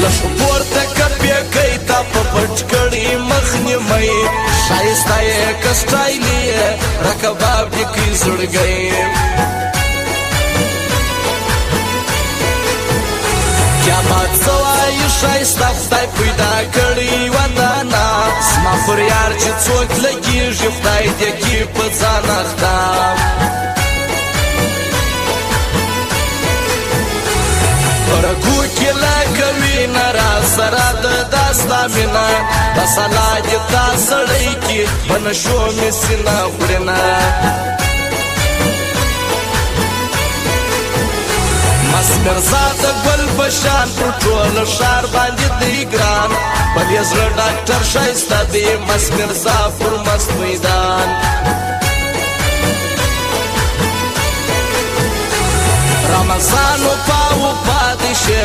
لشو پورته کپی کئی تا پا پچکڑی مخنیمئی شایستا یې کسٹایلی رکباب دی کی زڑگئی کیا بات سوائی شایستا خدای پیدا کړی ودانا سما پر یار چې څوک لګیږي خدای دې کی په ځان اخته پرګو کې لکه وینه را سره د داستا مینا د سلا دې تا سړی کې بنشو مې سینه خورنه مس مرزا د ګل بشان پر ټول شار باندې دی ګران بل یې زړه ډاکټر شایسته دی مس مرزا پر مست میدان رمضان او پاو پادشه